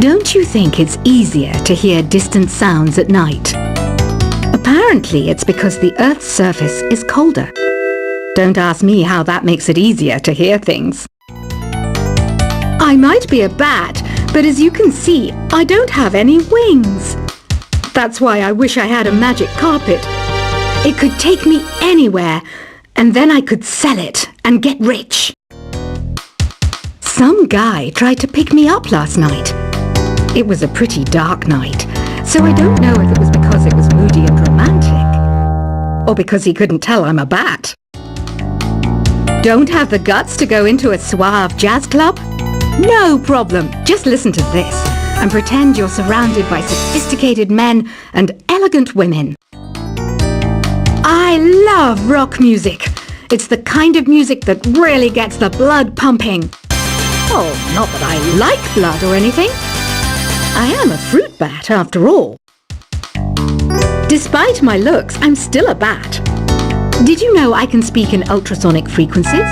Don't you think it's easier to hear distant sounds at night? Apparently it's because the Earth's surface is colder. Don't ask me how that makes it easier to hear things. I might be a bat, but as you can see, I don't have any wings. That's why I wish I had a magic carpet. It could take me anywhere, and then I could sell it and get rich. Some guy tried to pick me up last night. It was a pretty dark night, so I don't know if it was because it was moody and romantic, or because he couldn't tell I'm a bat. Don't have the guts to go into a suave jazz club? No problem, just listen to this and pretend you're surrounded by sophisticated men and elegant women. I love rock music. It's the kind of music that really gets the blood pumping. Oh, not that I like blood or anything. I am a fruit bat, after all. Despite my looks, I'm still a bat. Did you know I can speak in ultrasonic frequencies?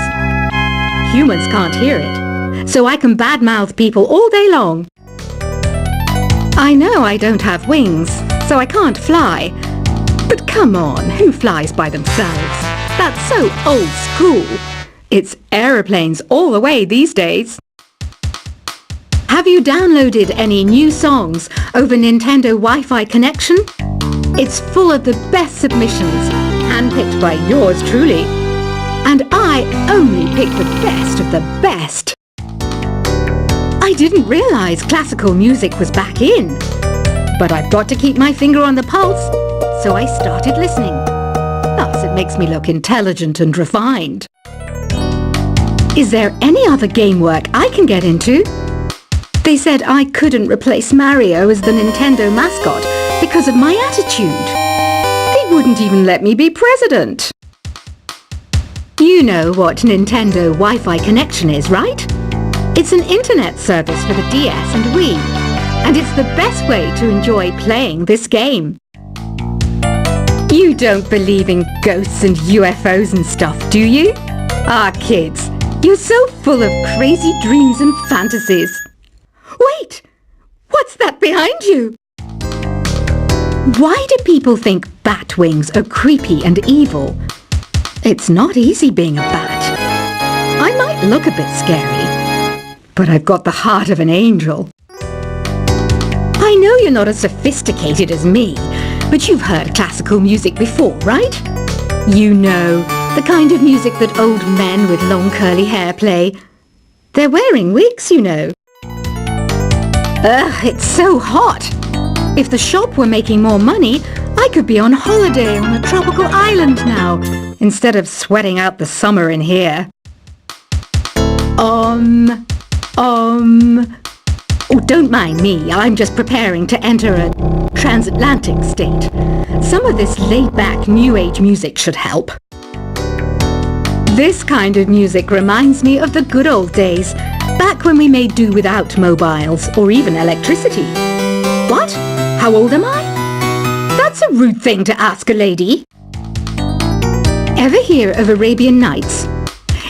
Humans can't hear it, so I can badmouth people all day long. I know I don't have wings, so I can't fly. But come on, who flies by themselves? That's so old school. It's aeroplanes all the way these days. Have you downloaded any new songs over Nintendo Wi-Fi connection? It's full of the best submissions, handpicked by yours truly. And I only pick the best of the best. I didn't realize classical music was back in. But I've got to keep my finger on the pulse, so I started listening. Thus, it makes me look intelligent and refined. Is there any other game work I can get into? They said I couldn't replace Mario as the Nintendo mascot because of my attitude. They wouldn't even let me be president. You know what Nintendo Wi-Fi connection is, right? It's an internet service for the DS and Wii, and it's the best way to enjoy playing this game. You don't believe in ghosts and UFOs and stuff, do you? Ah, kids, you're so full of crazy dreams and fantasies. Wait! What's that behind you? Why do people think bat wings are creepy and evil? It's not easy being a bat. I might look a bit scary, but I've got the heart of an angel. I know you're not as sophisticated as me, but you've heard classical music before, right? You know, the kind of music that old men with long curly hair play. They're wearing wigs, you know. Ugh, it's so hot. If the shop were making more money, I could be on holiday on a tropical island now, instead of sweating out the summer in here. Oh, don't mind me. I'm just preparing to enter a transatlantic state. Some of this laid-back New Age music should help. This kind of music reminds me of the good old days, back when we made do without mobiles or even electricity. What? How old am I? That's a rude thing to ask a lady. Ever hear of Arabian Nights?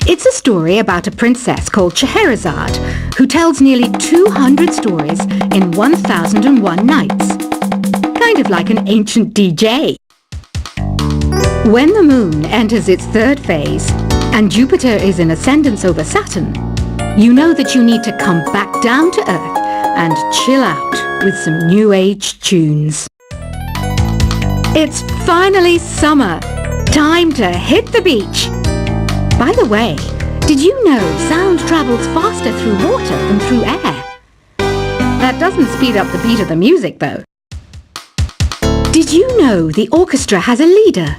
It's a story about a princess called Scheherazade who tells nearly 200 stories in 1001 nights. Kind of like an ancient DJ. When the moon enters its third phase and Jupiter is in ascendance over Saturn, you know that you need to come back down to Earth and chill out with some New Age tunes. It's finally summer. Time to hit the beach. By the way, did you know sound travels faster through water than through air? That doesn't speed up the beat of the music, though. Did you know the orchestra has a leader?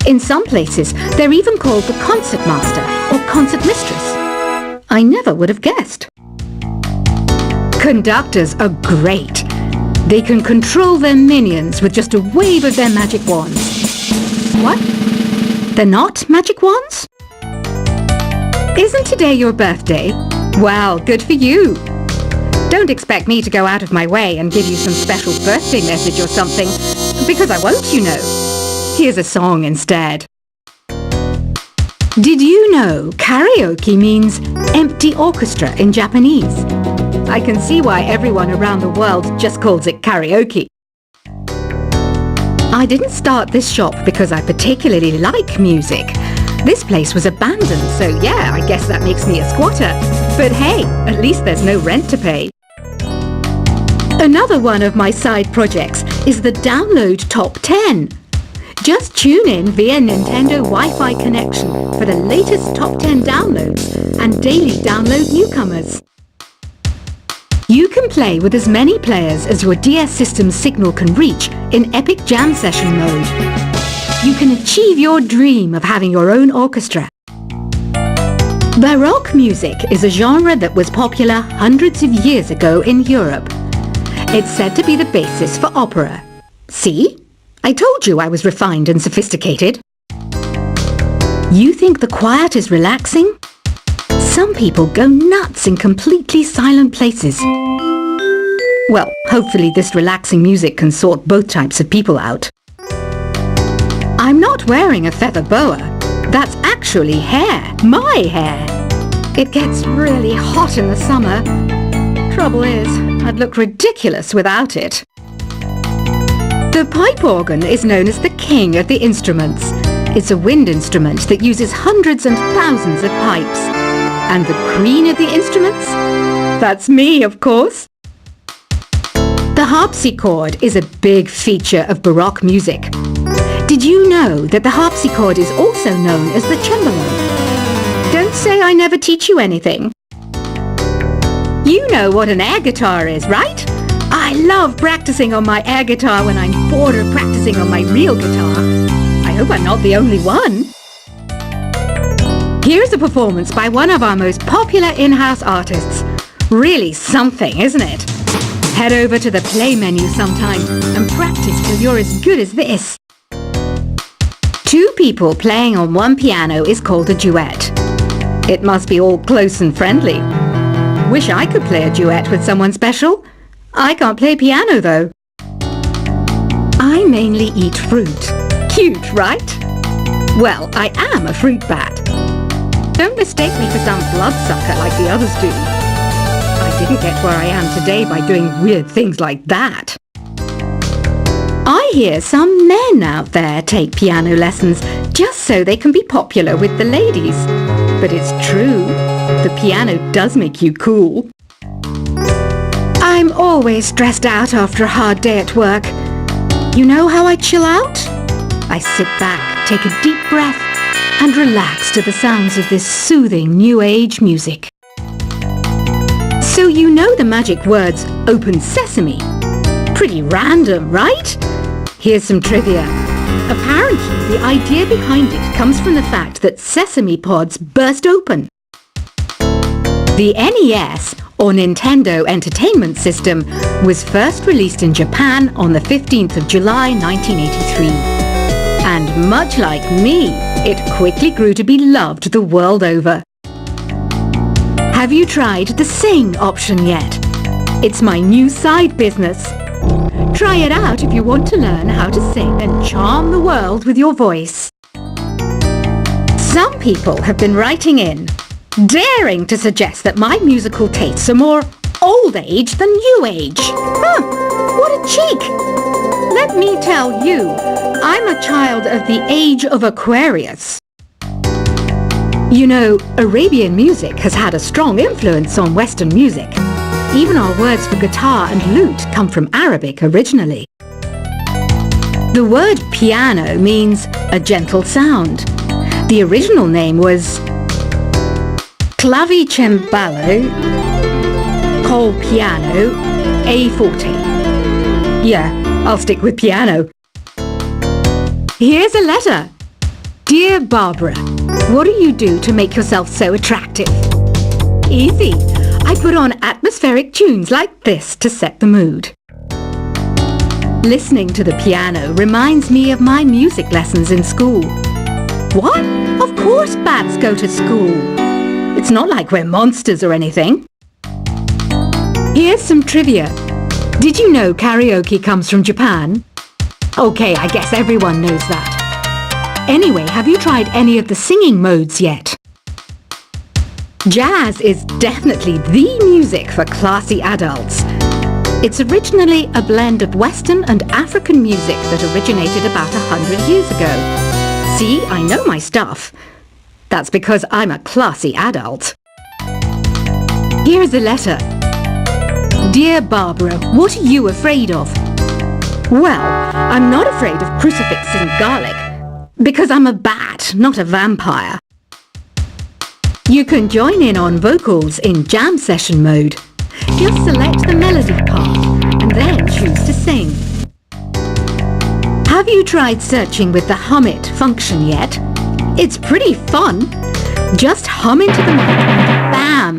In some places, they're even called the concert master or concert mistress. I never would have guessed. Conductors are great. They can control their minions with just a wave of their magic wands. What? They're not magic wands? Isn't today your birthday? Well, good for you. Don't expect me to go out of my way and give you some special birthday message or something, because I won't, you know. Here's a song instead. Did you know karaoke means empty orchestra in Japanese? I can see why everyone around the world just calls it karaoke. I didn't start this shop because I particularly like music. This place was abandoned, so yeah, I guess that makes me a squatter. But hey, at least there's no rent to pay. Another one of my side projects is the Download Top 10. Just tune in via Nintendo Wi-Fi connection for the latest Top 10 downloads and daily download newcomers. You can play with as many players as your DS system's signal can reach in Epic Jam Session mode. You can achieve your dream of having your own orchestra. Baroque music is a genre that was popular hundreds of years ago in Europe. It's said to be the basis for opera. See? I told you I was refined and sophisticated. You think the quiet is relaxing? Some people go nuts in completely silent places. Well, hopefully this relaxing music can sort both types of people out. I'm not wearing a feather boa. That's actually hair. My hair. It gets really hot in the summer. Trouble is, I'd look ridiculous without it. The pipe organ is known as the king of the instruments. It's a wind instrument that uses hundreds and thousands of pipes. And the queen of the instruments? That's me, of course. The harpsichord is a big feature of Baroque music. Did you know that the harpsichord is also known as the cembalo? Don't say I never teach you anything. You know what an air guitar is, right? I love practicing on my air guitar when I'm bored of practicing on my real guitar. I hope I'm not the only one. Here's a performance by one of our most popular in-house artists. Really something, isn't it? Head over to the play menu sometime and practice till you're as good as this. Two people playing on one piano is called a duet. It must be all close and friendly. Wish I could play a duet with someone special. I can't play piano though. I mainly eat fruit. Cute, right? Well, I am a fruit bat. Don't mistake me for some bloodsucker like the others do. I didn't get where I am today by doing weird things like that. I hear some men out there take piano lessons just so they can be popular with the ladies. But it's true, the piano does make you cool. I'm always stressed out after a hard day at work. You know how I chill out? I sit back, take a deep breath, and relax to the sounds of this soothing new age music. So you know the magic words "open sesame"? Pretty random, right? Here's some trivia. Apparently, the idea behind it comes from the fact that sesame pods burst open. The NES, or Nintendo Entertainment System, was first released in Japan on the 15th of July 1983. And much like me, it quickly grew to be loved the world over. Have you tried the Sing option yet? It's my new side business. Try it out if you want to learn how to sing and charm the world with your voice. Some people have been writing in, daring to suggest that my musical tastes are more old age than new age. Huh, what a cheek! Let me tell you, I'm a child of the age of Aquarius. You know, Arabian music has had a strong influence on Western music. Even our words for guitar and lute come from Arabic originally. The word piano means a gentle sound. The original name was clavicembalo col piano a forte. Yeah, I'll stick with piano. Here's a letter. Dear Barbara, what do you do to make yourself so attractive? Easy. I put on atmospheric tunes like this to set the mood. Listening to the piano reminds me of my music lessons in school. What? Of course bats go to school. It's not like we're monsters or anything. Here's some trivia. Did you know karaoke comes from Japan? Okay, I guess everyone knows that. Anyway, have you tried any of the singing modes yet? Jazz is definitely the music for classy adults. It's originally a blend of Western and African music that originated about 100 years ago. See, I know my stuff. That's because I'm a classy adult. Here's a letter. Dear Barbara, what are you afraid of? Well, I'm not afraid of crucifix and garlic, because I'm a bat, not a vampire. You can join in on vocals in jam session mode. Just select the melody part and then choose to sing. Have you tried searching with the Hum It function yet? It's pretty fun. Just hum into the mic and bam!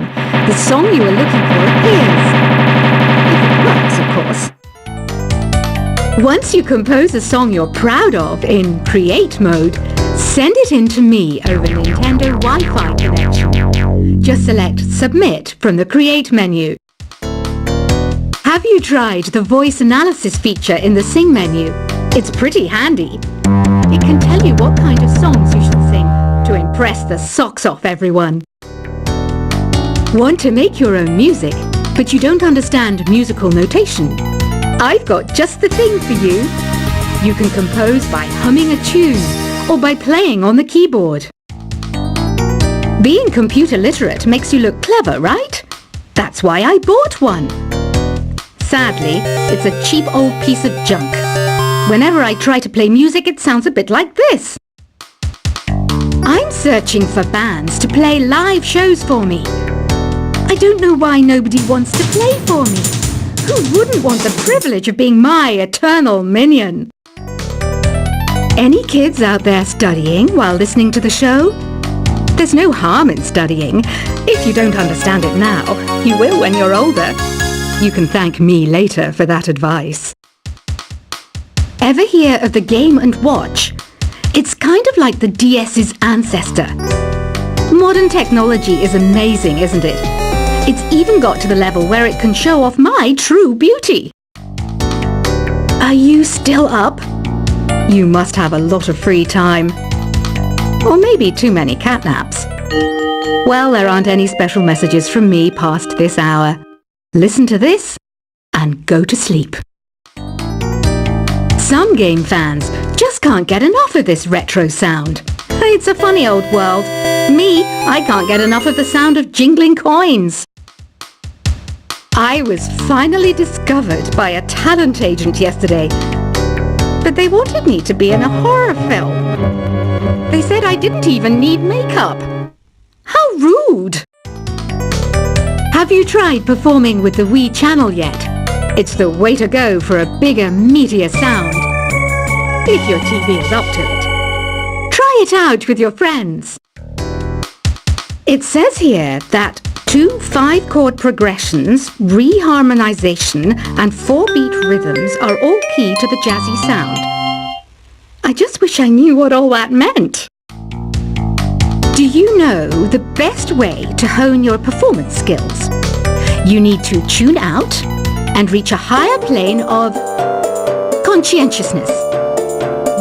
The song you were looking for appears. If it works, of course. Once you compose a song you're proud of in Create mode, send it in to me over Nintendo Wi-Fi connection. Just select Submit from the Create menu. Have you tried the voice analysis feature in the Sing menu? It's pretty handy. It can tell you what kind of songs you should sing to impress the socks off everyone. Want to make your own music, but you don't understand musical notation? I've got just the thing for you. You can compose by humming a tune or by playing on the keyboard. Being computer literate makes you look clever, right? That's why I bought one. Sadly, it's a cheap old piece of junk. Whenever I try to play music, it sounds a bit like this. I'm searching for bands to play live shows for me. I don't know why nobody wants to play for me. Who wouldn't want the privilege of being my eternal minion? Any kids out there studying while listening to the show? There's no harm in studying. If you don't understand it now, you will when you're older. You can thank me later for that advice. Ever hear of the Game & Watch? It's kind of like the DS's ancestor. Modern technology is amazing, isn't it? It's even got to the level where it can show off my true beauty. Are you still up? You must have a lot of free time. Or maybe too many catnaps. Well, there aren't any special messages from me past this hour. Listen to this and go to sleep. Some game fans just can't get enough of this retro sound. It's a funny old world. Me, I can't get enough of the sound of jingling coins. I was finally discovered by a talent agent yesterday, but they wanted me to be in a horror film. They said I didn't even need makeup. How rude! Have you tried performing with the Wii channel yet? It's the way to go for a bigger, meatier sound. If your TV is up to it. Try it out with your friends. It says here that 2 5-chord progressions, reharmonization, and 4-beat rhythms are all key to the jazzy sound. I just wish I knew what all that meant. Do you know the best way to hone your performance skills? You need to tune out and reach a higher plane of conscientiousness.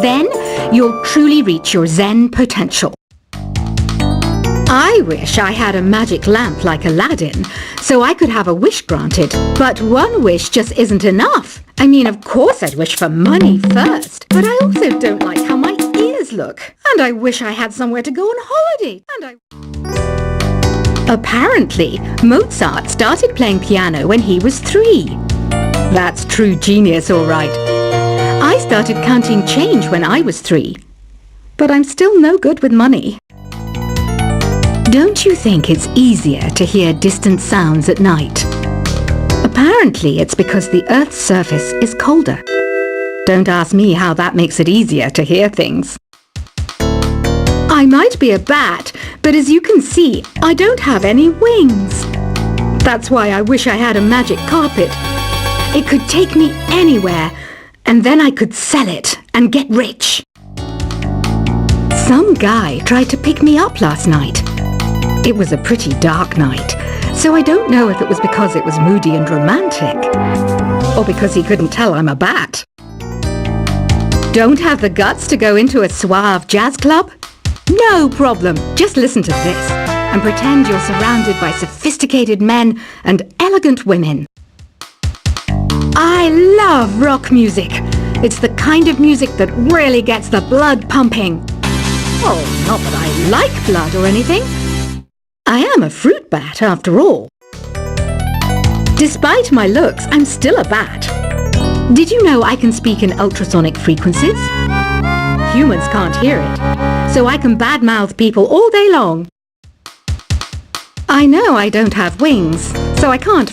Then you'll truly reach your Zen potential. I wish I had a magic lamp like Aladdin, so I could have a wish granted. But one wish just isn't enough. I mean, of course I'd wish for money first, but I also don't like how my ears look. And I wish I had somewhere to go on holiday. Apparently, Mozart started playing piano when he was 3. That's true genius, all right. I started counting change when I was 3. But I'm still no good with money. Don't you think it's easier to hear distant sounds at night? Apparently, it's because the Earth's surface is colder. Don't ask me how that makes it easier to hear things. I might be a bat, but as you can see, I don't have any wings. That's why I wish I had a magic carpet. It could take me anywhere, and then I could sell it and get rich. Some guy tried to pick me up last night. It was a pretty dark night, so I don't know if it was because it was moody and romantic, or because he couldn't tell I'm a bat. Don't have the guts to go into a suave jazz club? No problem, just listen to this, and pretend you're surrounded by sophisticated men and elegant women. I love rock music. It's the kind of music that really gets the blood pumping. Oh, not that I like blood or anything. I am a fruit bat, after all. Despite my looks, I'm still a bat. Did you know I can speak in ultrasonic frequencies? Humans can't hear it, so I can badmouth people all day long. I know I don't have wings, so I can't